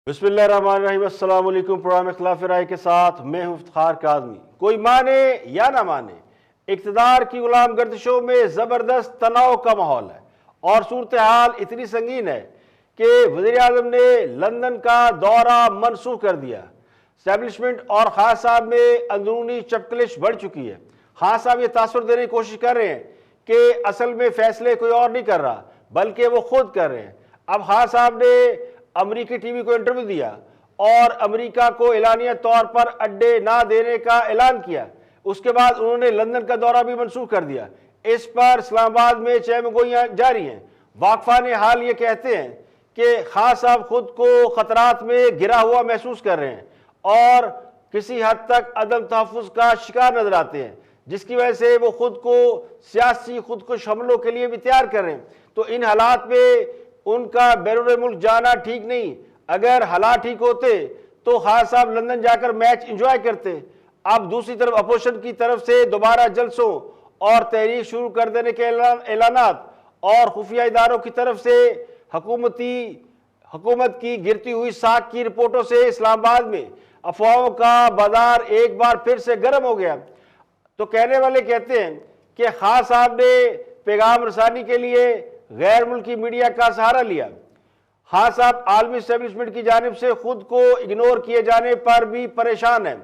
बिस्मिल्लाहिर्रहमानिर्रहीम। अस्सलाम वालेकुम। प्रोग्राम इख्तिलाफ राय के साथ मैं हूं इफ्तिखार काज़मी। कोई माने या ना माने, इक़्तिदार की गुलाम गर्दिशों में ज़बरदस्त तनाव का माहौल है और सूरत हाल इतनी संगीन है कि वज़ीर आज़म ने लंदन का दौरा मनसूख कर दिया। एस्टैब्लिशमेंट और खान साहब में अंदरूनी चपकलिश बढ़ चुकी है। खान साहब ये तासुर देने की कोशिश कर रहे हैं कि असल में फैसले कोई और नहीं कर रहा बल्कि वो खुद कर रहे हैं। अब खान साहब ने अमेरिकी टीवी को इंटरव्यू दिया और अमेरिका को एलानिया तौर पर अड्डे ना देने का ऐलान किया। उसके बाद उन्होंने लंदन का दौरा भी मंसूख कर दिया। इस पर इस्लामाबाद में चहमगोइयां जारी हैं। वाकफान हाल ये कहते हैं कि खान साहब खुद को खतरात में गिरा हुआ महसूस कर रहे हैं और किसी हद तक अदम तहफ़्फ़ुज़ का शिकार नजर आते हैं, जिसकी वजह से वो खुद को सियासी खुदकुश हमलों के लिए भी तैयार कर रहे हैं। तो इन हालात में उनका बैरून मुल्क जाना ठीक नहीं। अगर हालात ठीक होते तो खान साहब लंदन जाकर मैच एंजॉय करते। अब दूसरी तरफ अपोजिशन की तरफ से दोबारा जलसों और तहरीक शुरू कर देने के ऐलानात और खुफिया इदारों की तरफ से हुकूमत की गिरती हुई साख की रिपोर्टों से इस्लामाबाद में अफवाहों का बाजार एक बार फिर से गर्म हो गया। तो कहने वाले कहते हैं कि खान साहब ने पैगाम रसानी के लिए गैर मुल्की मीडिया का सहारा लिया। खान साहब आलमी एस्टेब्लिशमेंट की जानिब से खुद को इग्नोर किए जाने पर भी परेशान हैं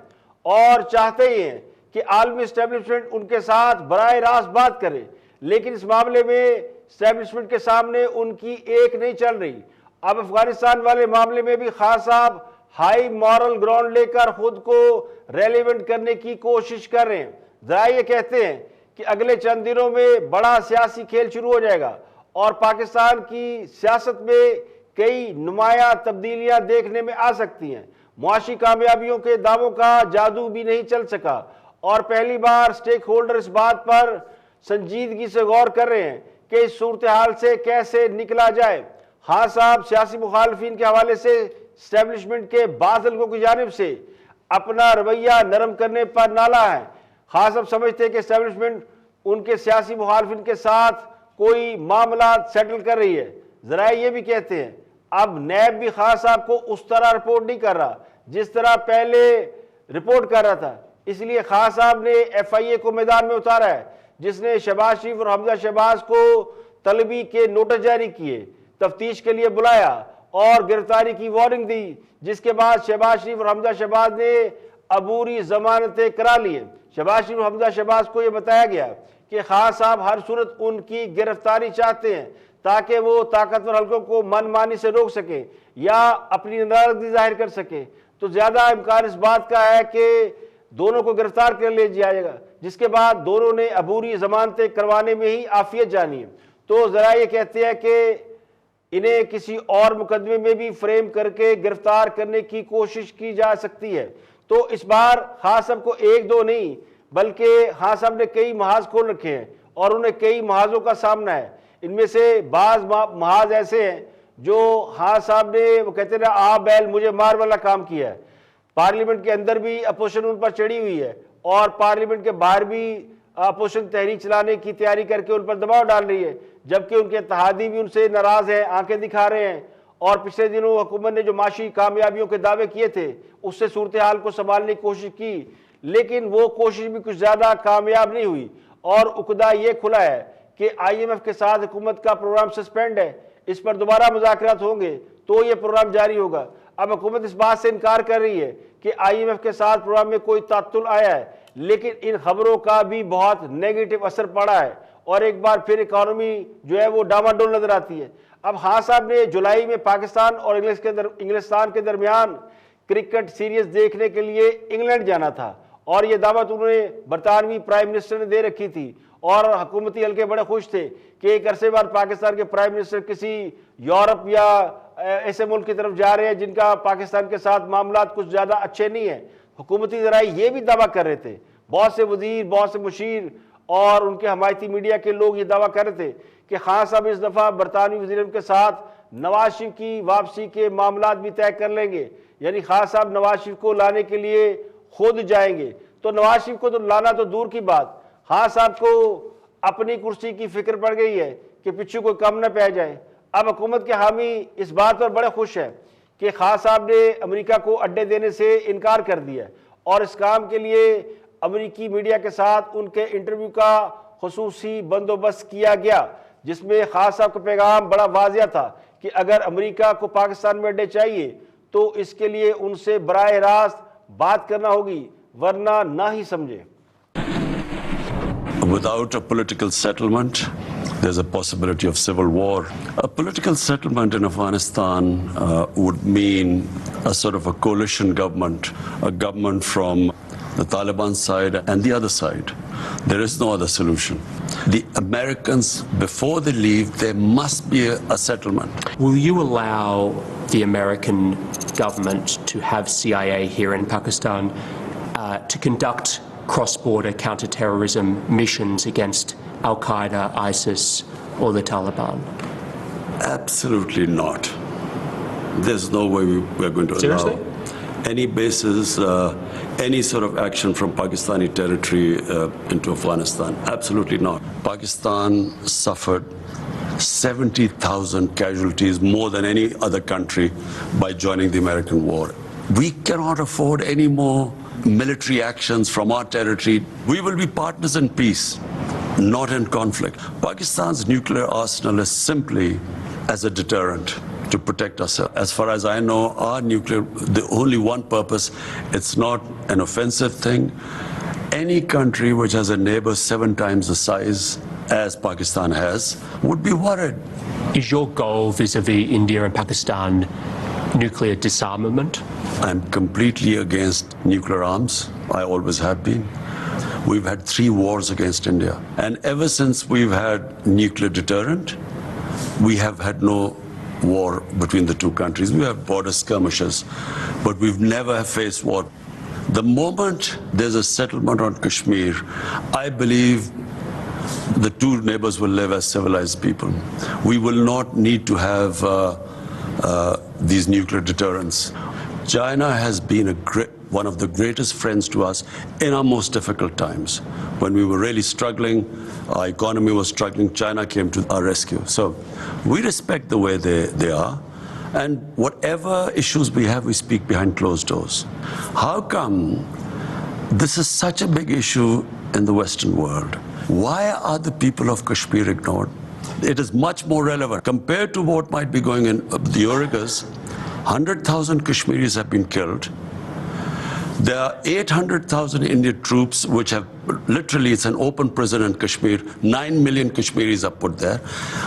और चाहते ही हैं कि आलमी एस्टेब्लिशमेंट उनके साथ बराह रास्त बात करे, लेकिन इस मामले में एस्टेब्लिशमेंट के सामने उनकी एक नहीं चल रही। अब अफगानिस्तान वाले मामले में भी खान साहब हाई मॉरल ग्राउंड लेकर खुद को रेलिवेंट करने की कोशिश कर रहे हैं। जरा ये कहते हैं कि अगले चंद दिनों में बड़ा सियासी खेल शुरू हो जाएगा और पाकिस्तान की सियासत में कई नुमाया तब्दीलियां देखने में आ सकती हैं। मुआशी कामयाबियों के दावों का जादू भी नहीं चल सका और पहली बार स्टेक होल्डर इस बात पर संजीदगी से गौर कर रहे हैं कि इस सूरत हाल से कैसे निकला जाए। खान साहब सियासी मुखालफिन के हवाले से एस्टेब्लिशमेंट के बाज़ लोगों की जानिब से अपना रवैया नरम करने पर नाला है। खान साहब समझते हैं कि एस्टेब्लिशमेंट उनके सियासी मुखालफिन के साथ कोई मामला सेटल कर रही है। जरा ये भी कहते हैं अब नैब भी खान साहब को उस तरह रिपोर्ट नहीं कर रहा जिस तरह पहले रिपोर्ट कर रहा था। इसलिए खान साहब ने FIA को मैदान में उतारा है, जिसने शहबाज शरीफ और हमजा शहबाज को तलबी के नोटिस जारी किए, तफ्तीश के लिए बुलाया और गिरफ्तारी की वार्निंग दी, जिसके बाद शहबाज शरीफ और हमजा शहबाज ने अबूरी जमानतें करा लिए। शहबाज शरीफ और हमजा शहबाज को यह बताया गया कि खान साहब हर सूरत उनकी गिरफ्तारी चाहते हैं ताकि वो ताकतवर हल्कों को मनमानी से रोक सके या अपनी नाराजगी जाहिर कर सके। तो ज्यादा इम्कान इस बात का है कि दोनों को गिरफ्तार कर लिया जाएगा, जिसके बाद दोनों ने अबूरी जमानतें करवाने में ही आफियत जानी है। तो जरा ये कहते हैं कि इन्हें किसी और मुकदमे में भी फ्रेम करके गिरफ्तार करने की कोशिश की जा सकती है। तो इस बार खान साहब को एक दो नहीं बल्कि खान साहब ने कई महाज खोल रखे हैं और उन्हें कई महाजों का सामना है। इनमें से बाज महाज ऐसे हैं जो खान साहब ने, वो कहते हैं ना, आ बैल मुझे मार वाला काम किया है। पार्लियामेंट के अंदर भी अपोजिशन उन पर चढ़ी हुई है और पार्लियामेंट के बाहर भी अपोजिशन तहरीक चलाने की तैयारी करके उन पर दबाव डाल रही है, जबकि उनके इत्तेहादी भी उनसे नाराज है, आंखें दिखा रहे हैं। और पिछले दिनों हुकूमत ने जो माशी कामयाबियों के दावे किए थे उससे सूरत हाल को संभालने की कोशिश की, लेकिन वो कोशिश भी कुछ ज्यादा कामयाब नहीं हुई और उकदा ये खुला है कि IMF के साथ हुकूमत का प्रोग्राम सस्पेंड है। इस पर दोबारा मुज़ाकरात होंगे तो ये प्रोग्राम जारी होगा। अब हुकूमत इस बात से इनकार कर रही है कि IMF के साथ प्रोग्राम में कोई तात्तुल आया है, लेकिन इन खबरों का भी बहुत नेगेटिव असर पड़ा है और एक बार फिर इकॉनमी जो है वो डामाडोल नजर आती है। अब खान साहब ने जुलाई में पाकिस्तान और इंग्लिस्तान के दरमियान क्रिकेट सीरीज देखने के लिए इंग्लैंड जाना था और यह दावत उन्होंने बरतानवी प्राइम मिनिस्टर ने दे रखी थी और हुकूमती हल्के बड़े खुश थे कि एक अरसे बाद पाकिस्तान के प्राइम मिनिस्टर किसी यूरोप या ऐसे मुल्क की तरफ जा रहे हैं जिनका पाकिस्तान के साथ मामला कुछ ज्यादा अच्छे नहीं है। हुकूमती जराए ये भी दावा कर रहे थे, बहुत से वजीर, बहुत से मुशीर और उनके हमायती मीडिया के लोग ये दावा कर रहे थे कि खान साहब इस दफा बरतानवी वजीर के साथ नवाज शरीफ की वापसी के मामला भी तय कर लेंगे, यानी खान साहब नवाज शरीफ को लाने के लिए खुद जाएंगे। तो नवाज शरीफ को तो लाना तो दूर की बात, खान साहब को अपनी कुर्सी की फिक्र पड़ गई है कि पिछू कोई कम न पै जाए। अब हुकूमत के हामी इस बात पर बड़े खुश है कि खान साहब ने अमेरिका को अड्डे देने से इनकार कर दिया और इस काम के लिए अमेरिकी मीडिया के साथ उनके इंटरव्यू का खुसूसी बंदोबस्त किया गया, जिसमें खान साहब का पैगाम बड़ा वाज़िया था कि अगर अमेरिका को पाकिस्तान में अड्डे चाहिए तो इसके लिए उनसे बराह रास्त बात करना होगी, वरना ना ही समझे। Without a political settlement, there's a possibility of civil war. A political settlement in Afghanistan would mean a sort of a coalition government, a government from the Taliban side and the other side. There is no other solution. The Americans, before they leave, there must be a settlement. Will you allow the American government to have CIA here in Pakistan to conduct cross-border counter-terrorism missions against Al-Qaeda, ISIS, or the Taliban? Absolutely not. There's no way we're going to Seriously? allow any bases, any sort of action from Pakistani territory into Afghanistan. Absolutely not. Pakistan suffered 70,000 casualties, more than any other country, by joining the American war. We cannot afford any more military actions from our territory. We will be partners in peace, not in conflict. Pakistan's nuclear arsenal is simply as a deterrent to protect ourselves. As far as I know, our nuclear, the only one purpose, it's not an offensive thing. Any country which has a neighbor 7 times the size as Pakistan has would be worried. Is your goal vis-a-vis India and Pakistan nuclear disarmament? I'm completely against nuclear arms. I always have been. We've had 3 wars against India. And ever since we've had nuclear deterrent, we have had no war between the two countries. We have border skirmishes, but we've never faced war. The moment there's a settlement on Kashmir, I believe the two neighbors will live as civilized people. We will not need to have these nuclear deterrents. China has been one of the greatest friends to us in our most difficult times. When we were really struggling, our economy was struggling, China came to our rescue. So we respect the way they are, and whatever issues we have, we speak behind closed doors. How come this is such a big issue in the Western world? Why are the people of Kashmir ignored? It is much more relevant. Compared to what might be going in the Uyghurs, 100,000 Kashmiris have been killed. There are 800,000 Indian troops which have, literally it's an open prison in Kashmir. 9 million Kashmiris are put there.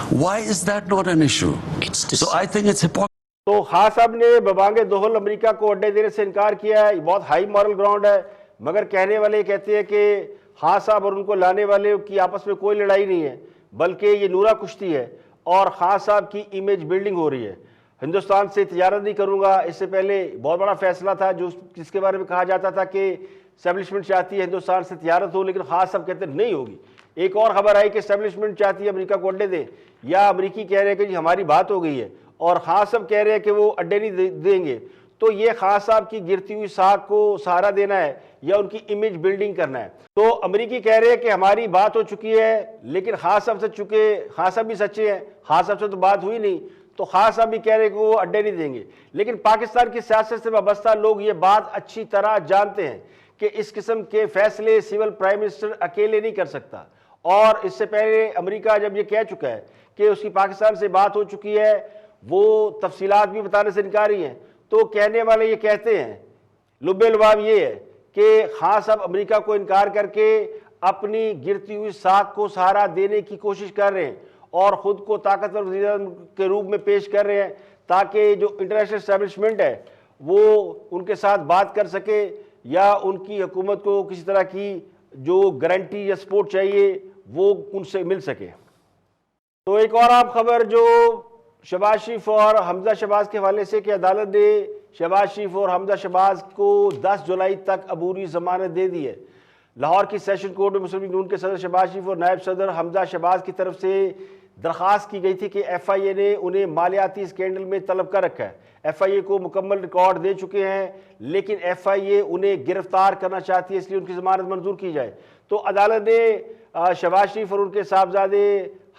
Why is that not an issue? So I think it's hypocrisy. तो खान साहब ने बबांगे दोहल America को अड्डे देने से इनकार किया है। ये बहुत हाई मॉरल ग्राउंड है, मगर कहने वाले कहते हैं कि खान साहब और उनको लाने वाले की आपस में कोई लड़ाई नहीं है, बल्कि ये नूरा कुश्ती है और खान साहब की इमेज बिल्डिंग हो रही है। हिंदुस्तान से तिजारत नहीं करूंगा, इससे पहले बहुत बड़ा फैसला था जिसके बारे में कहा जाता था कि एस्टेब्लिशमेंट चाहती है हिंदुस्तान से तिजारत हो, लेकिन खान साहब कहते नहीं होगी। एक और खबर आई कि एस्टेब्लिशमेंट चाहती है अमेरिका को अड्डे दें, या अमेरिकी कह रहे हैं कि जी हमारी बात हो गई है और खान साहब कह रहे हैं कि वो अड्डे नहीं देंगे। तो ये खान साहब की गिरती हुई साख को सहारा देना है या उनकी इमेज बिल्डिंग करना है। तो अमेरिकी कह रहे हैं कि हमारी बात हो चुकी है, लेकिन खान साहब से चुके, खान साहब भी सच्चे हैं, खान साहब से तो बात हुई नहीं, तो खान साहब भी कह रहे हैं कि वो अड्डे नहीं देंगे। लेकिन पाकिस्तान की सियासत से वाबस्ता लोग ये बात अच्छी तरह जानते हैं कि इस किस्म के फैसले सिविल प्राइम मिनिस्टर अकेले नहीं कर सकता, और इससे पहले अमेरिका जब ये कह चुका है कि उसकी पाकिस्तान से बात हो चुकी है, वो तफसीलात भी बताने से इनकारी हैं। तो कहने वाले ये कहते हैं, लुब्बे लुबाब ये है कि खान साहब अमेरिका को इनकार करके अपनी गिरती हुई साख को सहारा देने की कोशिश कर रहे हैं और ख़ुद को ताकतवर वज़ीर-ए-आज़म के रूप में पेश कर रहे हैं, ताकि जो इंटरनेशनल एस्टेब्लिशमेंट है वो उनके साथ बात कर सके या उनकी हुकूमत को किसी तरह की जो गारंटी या सपोर्ट चाहिए वो उनसे मिल सके। तो एक और आम खबर जो शहबाज शरीफ और हमजा शहबाज के हवाले से कि अदालत ने शहबाज शरीफ और हमजा शहबाज को 10 जुलाई तक अबूरी जमानत दे दी है। लाहौर की सेशन कोर्ट में मुस्लिम लीग नून के सदर शहबाज शरीफ और नायब सदर हमजा शहबाज की तरफ से दरख्वास्त की गई थी कि FIA ने उन्हें मालियाती स्कैंडल में तलब कर रखा है। FIA को मुकम्मल रिकॉर्ड दे चुके हैं, लेकिन FIA उन्हें गिरफ्तार करना चाहती है, इसलिए उनकी जमानत मंजूर की जाए। तो अदालत ने शहबाज शरीफ और उनके साहबजादे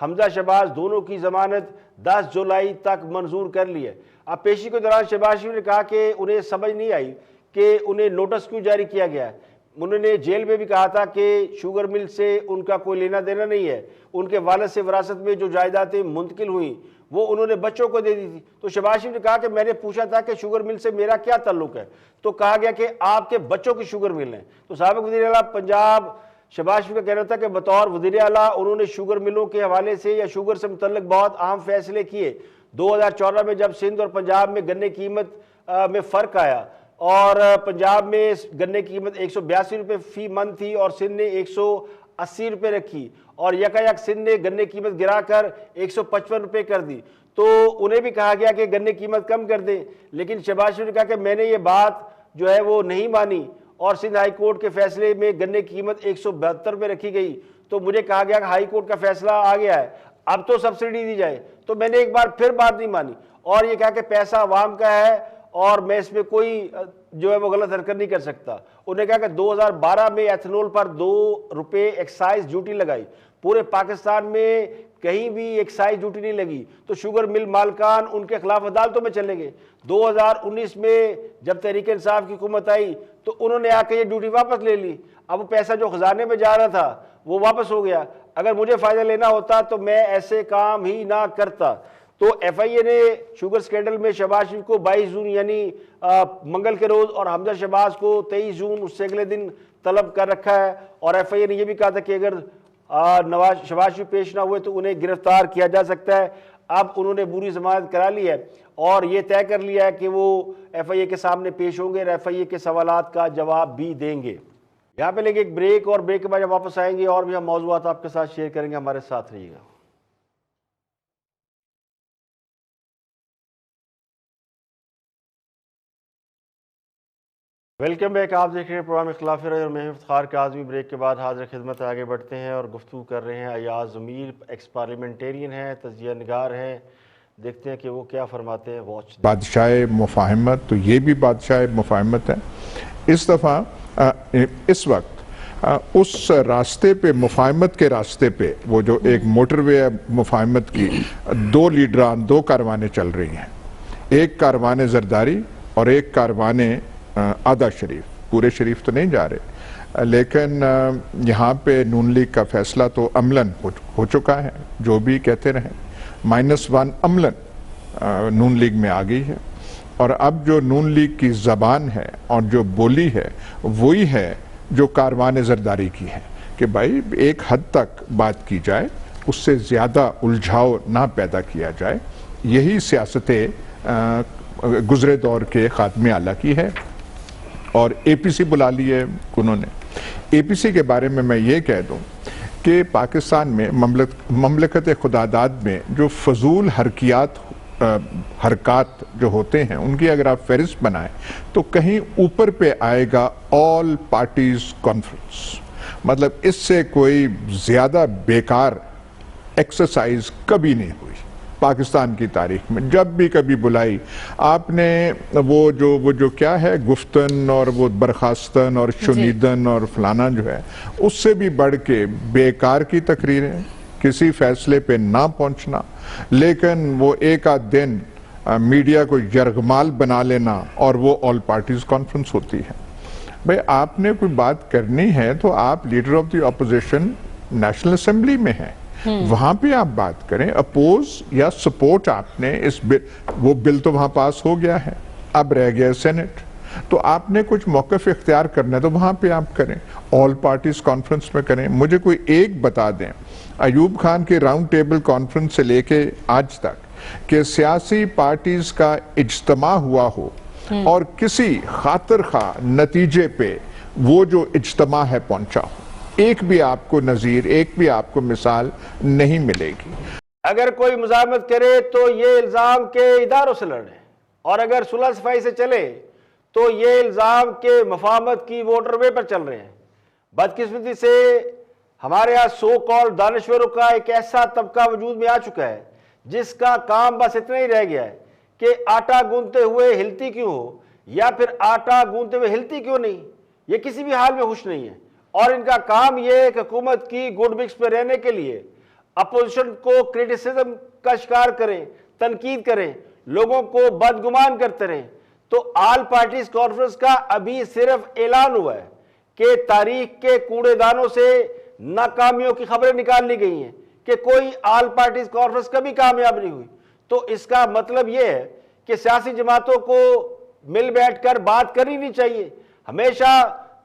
हमजा शहबाज दोनों की जमानत 10 जुलाई तक मंजूर कर ली है। अब पेशी के दौरान शहबाज शरीफ ने कहा कि उन्हें समझ नहीं आई कि उन्हें नोटिस क्यों जारी किया गया है। उन्होंने जेल में भी कहा था कि शुगर मिल से उनका कोई लेना देना नहीं है, उनके वालिद से विरासत में जो जायदादें मुंतकिल हुई वो उन्होंने बच्चों को दे दी थी। तो शहबाज शरीफ ने कहा कि मैंने पूछा था कि शुगर मिल से मेरा क्या ताल्लुक है, तो कहा गया कि आपके बच्चों की शुगर मिल है। तो साबिक वज़ीर आला पंजाब शहबाज शरीफ का कहना था कि बतौर वज़ीर आला उन्होंने शुगर मिलों के हवाले से या शुगर से मुतल्लिक बहुत अहम फैसले किए। 2014 में जब सिंध और पंजाब में गन्ने की कीमत में फ़र्क आया और पंजाब में गन्ने की कीमत 182 रुपये फी मन थी और सिंध ने 180 रुपये रखी और यकायक सिंध ने गन्ने की कीमत गिराकर 155 रुपये कर दी, तो उन्हें भी कहा गया कि गन्ने की कीमत कम कर दें। लेकिन शहबाज शरीफ ने कहा कि मैंने ये बात जो है वो नहीं मानी और सिंध हाई कोर्ट के फैसले में गन्ने की कीमत 172 रुपये रखी गई। तो मुझे कहा गया कि हाई कोर्ट का फैसला आ गया है, अब तो सब्सिडी दी जाए। तो मैंने एक बार फिर बात नहीं मानी और ये कहा कि पैसा अवाम का है और मैं इसमें कोई जो है वो गलत हरकत नहीं कर सकता। उन्होंने कहा कि 2012 में एथनॉल पर 2 रुपये एक्साइज ड्यूटी लगाई, पूरे पाकिस्तान में कहीं भी एक्साइज ड्यूटी नहीं लगी, तो शुगर मिल मालकान उनके खिलाफ अदालतों में चले गए। 2019 में जब तहरीक इंसाफ की हुकूमत आई तो उन्होंने आकर ये ड्यूटी वापस ले ली। अब वो पैसा जो खजाने में जा रहा था वो वापस हो गया। अगर मुझे फ़ायदा लेना होता तो मैं ऐसे काम ही ना करता। तो FIA ने शुगर स्कैंडल में शहबाज शरीफ को 22 जून यानी मंगल के रोज़ और हमजा शहबाज को 23 जून उससे अगले दिन तलब कर रखा है। और FIA ने यह भी कहा था कि अगर शहबाज शरीफ पेश ना हुए तो उन्हें गिरफ्तार किया जा सकता है। अब उन्होंने पूरी जमानत करा ली है और ये तय कर लिया है कि वो FIA के सामने पेश होंगे और FIA के सवालात का जवाब भी देंगे। यहाँ पे लेंगे एक ब्रेक और ब्रेक के बाद जब वापस आएंगे और भी हम मौज़ूआत आपके साथ शेयर करेंगे, हमारे साथ रहिएगा। वेलकम बैक, आप देख रहे हैं प्रोग्राम इख्तिलाफ राय और मैं इफ्तिखार काज़मी। ब्रेक के बाद हाजिर खिदमत आगे बढ़ते हैं और गुफ्तगू कर रहे हैं अयाज ज़मीर, एक्स पार्लियामेंटेरियन हैं, तजिया निगार हैं। देखते हैं कि वो क्या फरमाते हैं। वॉच बादशाह मुफाहमत, तो ये भी बादशाह मुफाहमत है। इस दफ़ा इस वक्त उस रास्ते पे, मुफाहमत के रास्ते पे, वो जो एक मोटरवे है मुफाहमत की, 2 लीडरान, 2 कारवानें चल रही हैं। एक कारवाने जरदारी और एक कारवाने आधा शरीफ। पूरे शरीफ तो नहीं जा रहे, लेकिन यहाँ पे नून लीग का फैसला तो अमलन हो चुका है। जो भी कहते रहे, -1 अमलन नून लीग में आ गई है और अब जो नून लीग की ज़बान है और जो बोली है वही है जो कारवाने जरदारी की है कि भाई एक हद तक बात की जाए, उससे ज़्यादा उलझाव ना पैदा किया जाए। यही सियासतें गुज़रे दौर के ख़ात्मे आला की है और APC बुला ली है उन्होंने। APC के बारे में मैं ये कह दूं कि पाकिस्तान में ममलकत खुदादाद में जो फजूल हरकात जो होते हैं उनकी अगर आप फहरिस्त बनाएं तो कहीं ऊपर पे आएगा ऑल पार्टीज कॉन्फ्रेंस। मतलब इससे कोई ज़्यादा बेकार एक्सरसाइज कभी नहीं हुई पाकिस्तान की तारीख में। जब भी कभी बुलाई आपने वो जो क्या है गुफ्तन और वो बर्खास्तन और शुनीदन और फलाना जो है, उससे भी बढ़ के बेकार की तकरीरें, किसी फैसले पे ना पहुंचना, लेकिन वो एक आध दिन मीडिया को यरगमाल बना लेना और वो ऑल पार्टीज कॉन्फ्रेंस होती है। भाई आपने कोई बात करनी है तो आप leader of the opposition national assembly में हैं, वहां पे आप बात करें। अपोज या सपोर्ट आपने इस वो बिल तो वहां पास हो गया है, अब रह गया सेनेट, तो आपने कुछ मौक़िफ़ इख्तियार करना है तो वहां पे आप करें, ऑल पार्टीज कॉन्फ्रेंस में करें। मुझे कोई एक बता दें अयूब खान के राउंड टेबल कॉन्फ्रेंस से लेके आज तक कि सियासी पार्टीज का इज्तिमा हुआ हो और किसी खातिर खा नतीजे पे वो जो इज्तिमा है पहुंचा हो। एक भी आपको नजीर, एक भी आपको मिसाल नहीं मिलेगी। अगर कोई मुजाहमत करे तो ये इल्ज़ाम के इदारों से लड़े और अगर सुलह सफाई से चले तो ये इल्ज़ाम के मफाहमत की मोटरवे पर चल रहे हैं। बदकिस्मती से हमारे यहाँ सो कॉल दानश्वरों का एक ऐसा तबका वजूद में आ चुका है जिसका काम बस इतना ही रह गया है कि आटा गूंथते हुए हिलती क्यों हो या फिर आटा गूंथते हुए हिलती क्यों नहीं, ये किसी भी हाल में खुश नहीं है। और इनका काम यह है कि हुकूमत की गुड बिक्स पर रहने के लिए अपोजिशन को क्रिटिसिज्म का शिकार करें, तनकीद करें, लोगों को बदगुमान करते रहे। तो ऑल पार्टीज कॉन्फ्रेंस का अभी सिर्फ ऐलान हुआ है कि तारीख के कूड़ेदानों से नाकामियों की खबरें निकाल ली गई हैं कि कोई ऑल पार्टीज कॉन्फ्रेंस कभी कामयाब नहीं हुई। तो इसका मतलब यह है कि सियासी जमातों को मिल बैठकर बात करनी नहीं चाहिए। हमेशा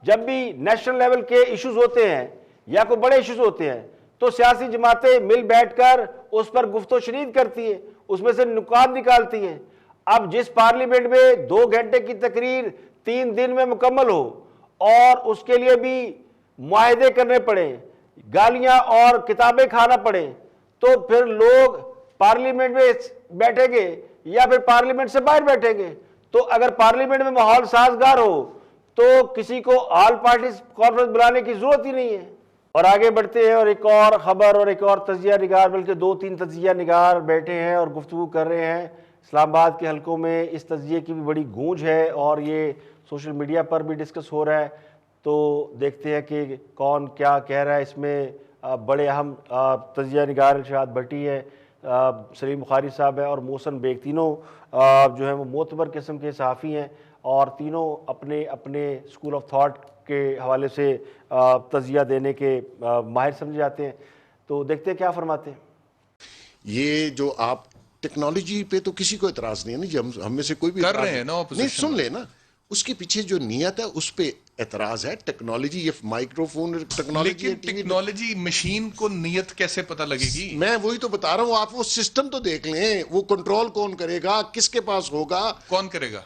जब भी नेशनल लेवल के इश्यूज होते हैं या कोई बड़े इश्यूज होते हैं तो सियासी जमातें मिल बैठकर उस पर गुफ्तो शनीद करती हैं, उसमें से नुकात निकालती हैं। अब जिस पार्लियामेंट में 2 घंटे की तकरीर 3 दिन में मुकम्मल हो और उसके लिए भी मुआहदे करने पड़े, गालियां और किताबें खाना पड़े, तो फिर लोग पार्लियामेंट में बैठेंगे या फिर पार्लियामेंट से बाहर बैठेंगे। तो अगर पार्लियामेंट में माहौल साजगार हो तो किसी को ऑल पार्टीज कॉन्फ्रेंस बुलाने की जरूरत ही नहीं है। और आगे बढ़ते हैं और एक और खबर और एक और तजिया निगार, बल्कि 2-3 तजिया निगार बैठे हैं और गुफ्तगू कर रहे हैं। इस्लामाबाद के हलकों में इस तजिए की भी बड़ी गूंज है और ये सोशल मीडिया पर भी डिस्कस हो रहा है। तो देखते हैं कि कौन क्या कह रहा है। इसमें बड़े अहम तजिया निगार इरशाद भट्टी है, सलीम बुखारी साहब है और मोहसन बेग, तीनों जो है वो मोतबर किस्म के सहाफ़ी हैं और तीनों अपने अपने स्कूल ऑफ थॉट के हवाले से तजिया देने के माहिर समझे जाते हैं। तो देखते हैं क्या फरमाते हैं। ये जो आप टेक्नोलॉजी पे तो किसी को इतराज नहीं है ना जी, हम में से कोई भी कर रहे हैं ना नहीं, ऑपोजिशन सुन ले ना, उसके पीछे जो नियत है उस पे एतराज है। टेक्नोलॉजी, ये माइक्रोफोन टेक्नोलॉजी, लेकिन टेक्नोलॉजी मशीन को नियत कैसे पता लगेगी? मैं वही तो बता रहा हूँ, आप वो सिस्टम तो देख लें, वो कंट्रोल कौन करेगा, किसके पास होगा, कौन करेगा?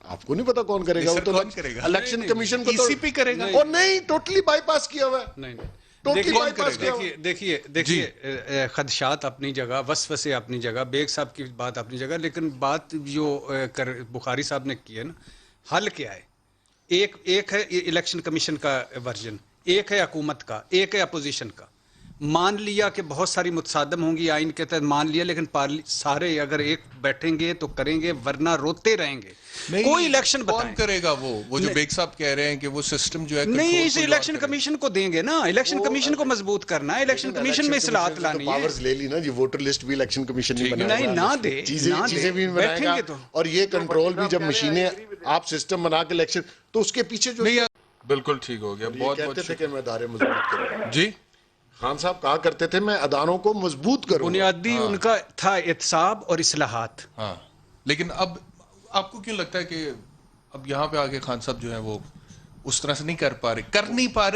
आपको नहीं पता कौन करेगा? वो तो कौन करेगा? इलेक्शन कमीशन को ईसीपी करेगा। और नहीं, टोटली बाईपास किया हुआ है। नहीं देखिए खदशात अपनी जगह, वसवसे अपनी जगह, बेग साहब की बात अपनी जगह, लेकिन बात जो बुखारी साहब ने की है ना, हल क्या है? एक है इलेक्शन कमीशन का वर्जन, एक है हुकूमत का, एक है अपोजिशन का। मान लिया कि बहुत सारी मुतसादम होंगी आइन के तहत, मान लिया, लेकिन सारे अगर एक बैठेंगे तो करेंगे, वरना रोते रहेंगे। कोई इलेक्शन कौन करेगा? वो जो बेग साहब कह रहे हैं कि वो सिस्टम जो है नहीं, इस इलेक्शन कमीशन को देंगे ना, इलेक्शन कमीशन को मजबूत करना है, इलेक्शन कमीशन में इस्लाहत लानी है। पावर्स ले ली ना जी, वोटर लिस्ट भी इलेक्शन कमीशन नहीं बनाएगा, नहीं ना दे, चीजें भी बनाएगा तो। और ये कंट्रोल भी जब मशीनें आप सिस्टम बना के इलेक्शन, तो उसके पीछे जो बिल्कुल ठीक हो गया। बहुत कहते थे कि मैं अदारे मजबूत करूं जी, खान साहब कहा करते थे मैं अदारों को मजबूत करूं। बुनियादी उनका था एहतसाब और इस्लाहात। हाँ, लेकिन अब आपको क्यों लगता है कि अब यहाँ पे आके खान साहब जो है वो उस तरह से नहीं कर पा रहे,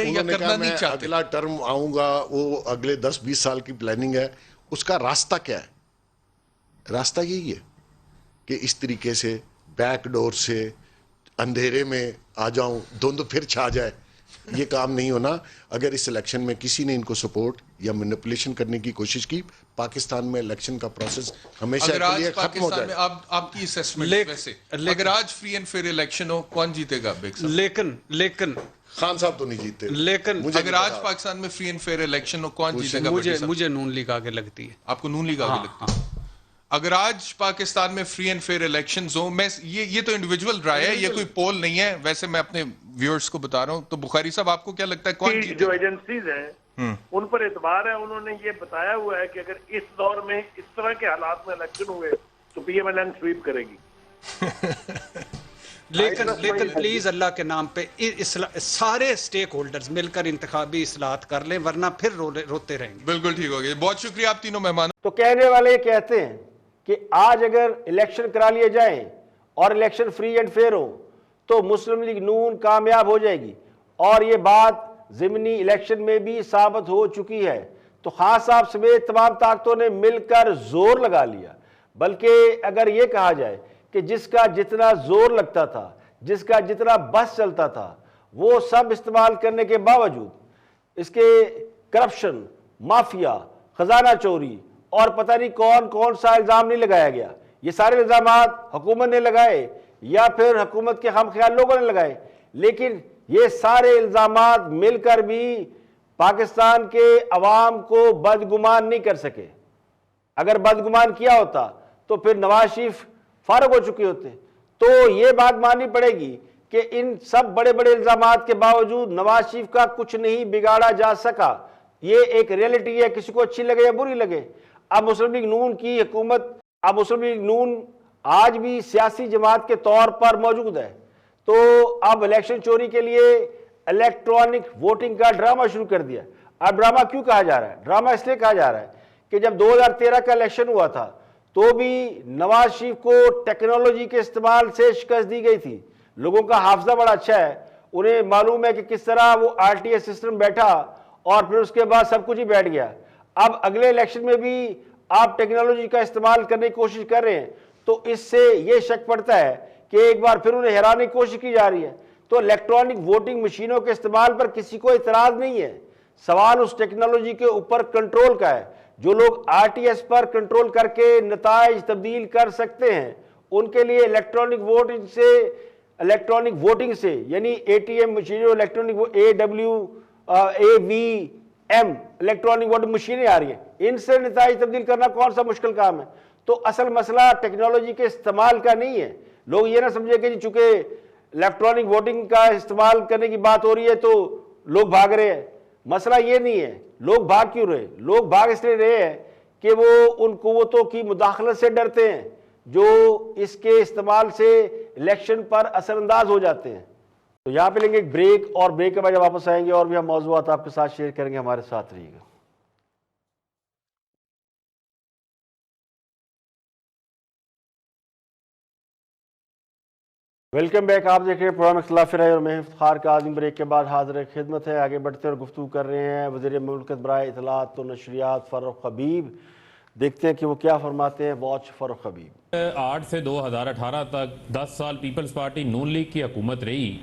या करना नहीं चाहते? अगला टर्म आऊंगा, वो अगले 10-20 साल की प्लानिंग है, उसका रास्ता क्या है? रास्ता यही है कि इस तरीके से बैकडोर से अंधेरे में आ जाऊं, धुंध फिर छा जाए, ये काम नहीं होना। अगर इस इलेक्शन में किसी ने इनको सपोर्ट या मैनिपुलेशन करने की कोशिश की, पाकिस्तान में इलेक्शन का प्रोसेस हमेशा के लिए खत्म हो जाए। आपकी असेसमेंट वैसे, अगर आज फ्री एंड फेयर इलेक्शन हो, कौन जीतेगा? लेकिन खान साहब तो नहीं जीते। लेकिन अगर आज पाकिस्तान में फ्री एंड फेयर इलेक्शन हो, कौन जीतेगा? मुझे नून लीग आगे लगती है। आपको नून लीग आगे लगती है? अगर आज पाकिस्तान में फ्री एंड फेयर इलेक्शंस हो, मैं ये तो इंडिविजुअल राय है, ये कोई पोल नहीं है, वैसे मैं अपने व्यूअर्स को बता रहा हूं। तो बुखारी साहब, आपको क्या लगता है कौन जीतेगा? जो एजेंसीज हैं उन पर एतबार है, उन्होंने ये बताया हुआ है कि अगर इस दौर में इस तरह के हालात में इलेक्शन हुए तो पीएमएलएन स्वीप करेगी। लेकिन प्लीज अल्लाह के नाम पे सारे स्टेक होल्डर्स मिलकर इंतखाबी इस्लाहत कर लें, वरना फिर रोते रहेंगे। बिल्कुल ठीक हो गया, बहुत शुक्रिया आप तीनों मेहमान। तो कहने वाले कहते हैं कि आज अगर इलेक्शन करा लिए जाएं और इलेक्शन फ्री एंड फेयर हो तो मुस्लिम लीग नून कामयाब हो जाएगी, और ये बात ज़िमनी इलेक्शन में भी साबित हो चुकी है। तो खान साहब समेत तमाम ताकतों ने मिलकर जोर लगा लिया। बल्कि अगर ये कहा जाए कि जिसका जितना जोर लगता था, जिसका जितना बस चलता था, वो सब इस्तेमाल करने के बावजूद इसके करप्शन, माफिया, खजाना चोरी और पता नहीं कौन कौन सा इल्ज़ाम नहीं लगाया गया। ये सारे इल्ज़ाम हुकूमत ने लगाए या फिर हुकूमत के हमख्याल लोगों ने लगाए, लेकिन ये सारे इल्ज़ाम मिलकर भी पाकिस्तान के अवाम को बदगुमान नहीं कर सके। अगर बदगुमान किया होता तो फिर नवाज शरीफ फारग हो चुके होते। तो ये बात माननी पड़ेगी कि इन सब बड़े बड़े इल्ज़ामात के बावजूद नवाज शरीफ का कुछ नहीं बिगाड़ा जा सका। ये एक रियलिटी है, किसी को अच्छी लगे या बुरी लगे। अब मुस्लिम लीग नून की हुकूमत अब मुस्लिम लीग नून आज भी सियासी जमात के तौर पर मौजूद है, तो अब इलेक्शन चोरी के लिए इलेक्ट्रॉनिक वोटिंग का ड्रामा शुरू कर दिया। अब ड्रामा क्यों कहा जा रहा है? ड्रामा इसलिए कहा जा रहा है कि जब 2013 का इलेक्शन हुआ था तो भी नवाज शरीफ को टेक्नोलॉजी के इस्तेमाल से शिकस्त दी गई थी। लोगों का हाफजा बड़ा अच्छा है, उन्हें मालूम है कि किस तरह वो आरटीएस सिस्टम बैठा और फिर उसके बाद सब कुछ ही बैठ गया। अब अगले इलेक्शन में भी आप टेक्नोलॉजी का इस्तेमाल करने की कोशिश कर रहे हैं, तो इससे ये शक पड़ता है कि एक बार फिर उन्हें हराने की कोशिश की जा रही है। तो इलेक्ट्रॉनिक वोटिंग मशीनों के इस्तेमाल पर किसी को इतराज नहीं है, सवाल उस टेक्नोलॉजी के ऊपर कंट्रोल का है। जो लोग आरटीएस पर कंट्रोल करके नताइज तब्दील कर सकते हैं, उनके लिए इलेक्ट्रॉनिक वोटिंग से यानी एटीएम मशीनों, इलेक्ट्रॉनिक AVM इलेक्ट्रॉनिक वोटिंग मशीनें आ रही हैं, इनसे नताइज तब्दील करना कौन सा मुश्किल काम है। तो असल मसला टेक्नोलॉजी के इस्तेमाल का नहीं है। लोग ये ना समझे कि चूंकि इलेक्ट्रॉनिक वोटिंग का इस्तेमाल करने की बात हो रही है तो लोग भाग रहे हैं। मसला ये नहीं है। लोग भाग क्यों रहे? लोग भाग इसलिए रहे हैं कि वो उन कुव्वतों की मुदाखलत से डरते हैं जो इसके इस्तेमाल से इलेक्शन पर असरअंदाज हो जाते हैं। तो यहाँ पे लेंगे एक ब्रेक, और ब्रेक के बाद जब वापस आएंगे और भी हम मौज़ूआत आपके साथ शेयर करेंगे। हमारे साथ रहिएगा। Welcome back. आप देख रहे हैं प्रोग्राम इख्तिलाफ राय और मैं इफ्तिखार का आज़म। ब्रेक के बाद हाजिर खिदमत है। आगे बढ़ते और गुफ्तगू कर रहे हैं वज़ीर मुमलिकत बराए इत्तलात और नशरियात फ़ारूक हबीब। देखते हैं कि वो क्या फरमाते हैं। वॉच फ़ारूक हबीब। 8 से 2018 तक 10 साल पीपल्स पार्टी नून लीग की हुकूमत रही।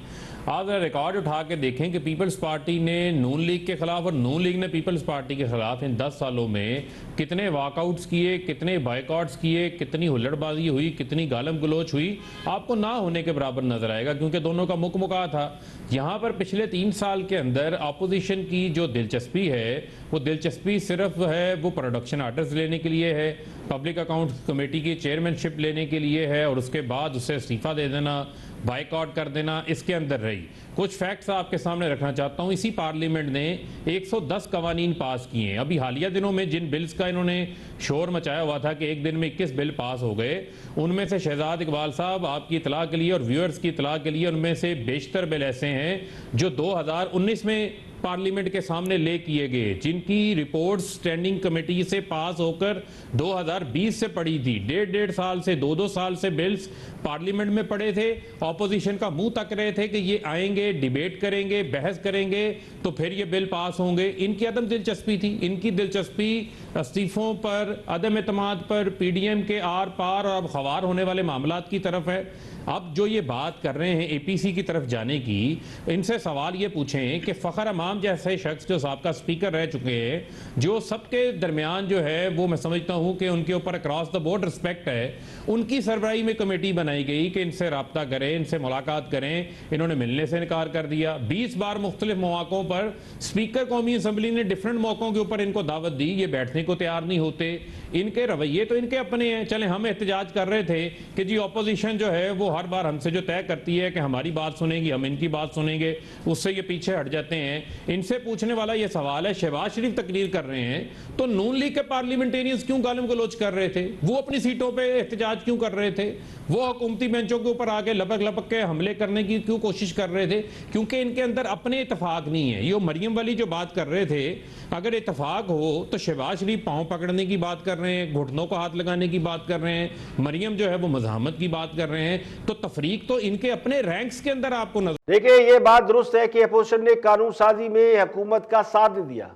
आप रिकॉर्ड उठा के देखें कि पीपल्स पार्टी ने नून लीग के खिलाफ और नून लीग ने पीपल्स पार्टी के खिलाफ इन 10 सालों में कितने वॉकआउट्स किए, कितने बायकॉट्स किए, कितनी हुल्लड़बाजी हुई, कितनी गालम गलोच हुई, आपको ना होने के बराबर नजर आएगा, क्योंकि दोनों का मुकमुका था। यहाँ पर पिछले 3 साल के अंदर अपोजिशन की जो दिलचस्पी है वो दिलचस्पी सिर्फ है वो प्रोडक्शन आर्डर्स लेने के लिए है, पब्लिक अकाउंट कमेटी की चेयरमैनशिप लेने के लिए है और उसके बाद उसे इस्तीफा दे देना, बाइकआउट कर देना, इसके अंदर रही। कुछ फैक्ट्स आपके सामने रखना चाहता हूं। इसी पार्लियामेंट ने 110 कवानीन पास किए हैं। अभी हालिया दिनों में जिन बिल्स का इन्होंने शोर मचाया हुआ था कि एक दिन में 21 बिल पास हो गए, उनमें से शहजाद इकबाल साहब आपकी इतला के लिए और व्यूअर्स की इतला के लिए उनमें से बेशतर बिल ऐसे हैं जो 2019 में पार्लियामेंट के सामने ले किए गए, जिनकी रिपोर्ट स्टैंडिंग कमेटी से पास होकर 2020 से पड़ी थी। 1.5 साल से 2-2 साल से बिल्स पार्लियामेंट में पड़े थे। ऑपोजिशन का मुंह तक रहे थे कि ये आएंगे, डिबेट करेंगे, बहस करेंगे तो फिर ये बिल पास होंगे। इनकी अदम दिलचस्पी थी। इनकी दिलचस्पी इस्तीफों पर, अदम एतमाद पर, पीडीएम के आर पार और अब खवार होने वाले मामलात की तरफ है। अब जो ये बात कर रहे हैं एपीसी की तरफ जाने की, इनसे सवाल ये पूछें कि फ़खर अमाम जैसे शख्स जो साबका स्पीकर रह चुके हैं, जो सबके दरमियान जो है वो मैं समझता हूँ कि उनके ऊपर अक्रॉस द बोर्ड रिस्पेक्ट है, उनकी सरबराही में कमेटी बनाई गई कि इनसे रब्ता करें, इनसे मुलाकात करें। इन्होंने मिलने से इनकार कर दिया। 20 बार मुख्तलिफ मौक़ों पर स्पीकर कौमी असम्बली ने डिफरेंट मौक़ों के ऊपर इनको दावत दी, ये बैठने को तैयार नहीं होते। इनके रवैये तो इनके अपने हैं। चले हम एहतजाज कर रहे थे कि जी ऑपोजिशन जो है वो हर बार हमसे जो तय करती है कि हमारी बात सुनेंगी, हम इनकी बात सुनेंगे, उससे ये पीछे हट जाते हैं। इनसे पूछने वाला ये सवाल है, शहबाज शरीफ तकरीर कर रहे हैं तो नून लीग के पार्लियामेंटेरियंस क्यों गालिम गलोच कर रहे थे? वो अपनी सीटों पे एहतजाज क्यों कर रहे थे? वो हुकूमती बेंचों के ऊपर आके लपक लपक के हमले करने की क्यों कोशिश कर रहे थे? क्योंकि इनके अंदर अपने इतफाक नहीं है। ये मरियम वाली जो बात कर रहे थे, अगर इतफाक हो तो शहबाज शरीफ पांव पकड़ने की बात कर रहे हैं, घुटनों को हाथ लगाने की बात कर रहे हैं, मरियम जो है वो मज़ाहमत की बात कर रहे हैं, तो तफरीक तो इनके अपने रैंक्स के अंदर आपको नजर। देखिए, ये बात दुरुस्त है कि अपोजिशन ने कानून साजी में हुकूमत का साथ नहीं दिया।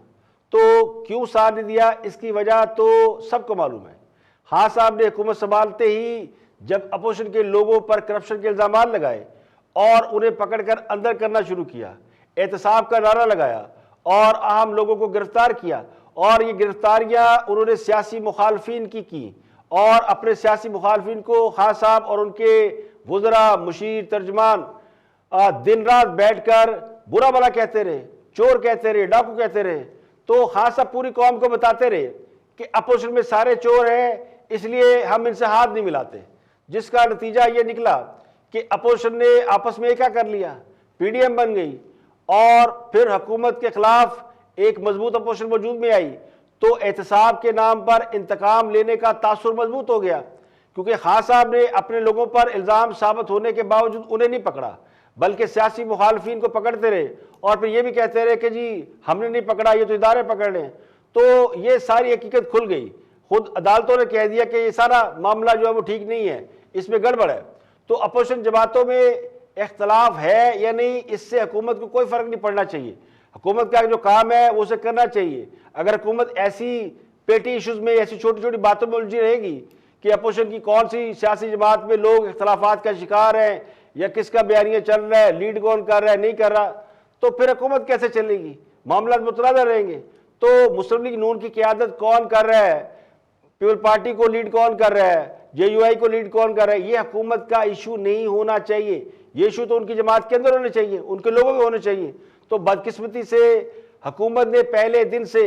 तो क्यों साथ नहीं दिया, इसकी वजह तो सबको मालूम है। हाँ साहब ने हुकूमत संभालते ही जब अपोजिशन के लोगों पर करप्शन के इल्जाम लगाए और उन्हें पकड़कर अंदर करना शुरू किया, एहतसाब का नारा लगाया और आम लोगों को गिरफ्तार किया, और ये गिरफ्तारियां उन्होंने सियासी मुखालफिन की और अपने सियासी मुखालफिन को खान साहब और उनके वज़रा, मुशीर, तर्जमान दिन रात बैठकर बुरा भला कहते रहे, चोर कहते रहे, डाकू कहते रहे। तो खान साहब पूरी कौम को बताते रहे कि अपोजिशन में सारे चोर हैं, इसलिए हम इनसे हाथ नहीं मिलाते। जिसका नतीजा ये निकला कि अपोजिशन ने आपस में एका कर लिया, पीडीएम बन गई और फिर हुकूमत के खिलाफ एक मजबूत अपोजिशन वजूद में आई। तो एहतसाब के नाम पर इंतकाम लेने का तासुर मजबूत हो गया, क्योंकि खान साहब ने अपने लोगों पर इल्ज़ाम साबित होने के बावजूद उन्हें नहीं पकड़ा, बल्कि सियासी मुखालफिन को पकड़ते रहे और फिर ये भी कहते रहे कि जी हमने नहीं पकड़ा, ये तो इदारे पकड़ रहे हैं। तो ये सारी हकीकत खुल गई, खुद अदालतों ने कह दिया कि ये सारा मामला जो है वो ठीक नहीं है, इसमें गड़बड़ है। तो अपोजिशन जमातों में इख्तलाफ है या नहीं, इससे हुकूमत को कोई फ़र्क नहीं पड़ना चाहिए। हुकूमत का जो काम है वो उसे करना चाहिए। अगर हुकूमत ऐसी पेटी इशूज़ में, ऐसी छोटी छोटी बातों में उलझी रहेगी कि अपोजिशन की कौन सी सियासी जमात में लोग इख्तलाफात का शिकार हैं या किसका बयानिया चल रहा है, लीड कौन कर रहा है, नहीं कर रहा, तो फिर हुकूमत कैसे चलेगी? मामला मुतनाज़ रहेंगे। तो मुस्लिम लीग नून की क़यादत कौन कर रहा है, पीपल पार्टी को लीड कौन कर रहा है, JUI को लीड कौन कर रहा है, ये हुकूमत का इशू नहीं होना चाहिए। ये इशू तो उनकी जमात के अंदर होने चाहिए, उनके लोगों के होने चाहिए। तो बदकिस्मती से हुकूमत ने पहले दिन से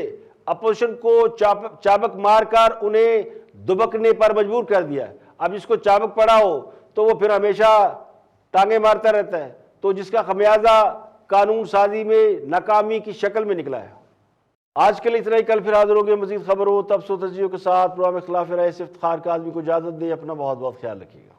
अपोजिशन को चाबक मारकर उन्हें दुबकने पर मजबूर कर दिया। अब जिसको चाबक पड़ा हो तो वो फिर हमेशा टांगे मारता रहता है, तो जिसका खमियाजा कानून साजी में नाकामी की शक्ल में निकला है। आज के लिए इतना ही, कल फिर हाजिर होंगे मजीद खबर हो तब सो तजियों के साथ। प्रोग्राम खिलाफ राय से इफ्तिखार का आदमी को इजाज़त दे। अपना बहुत बहुत ख्याल रखिएगा।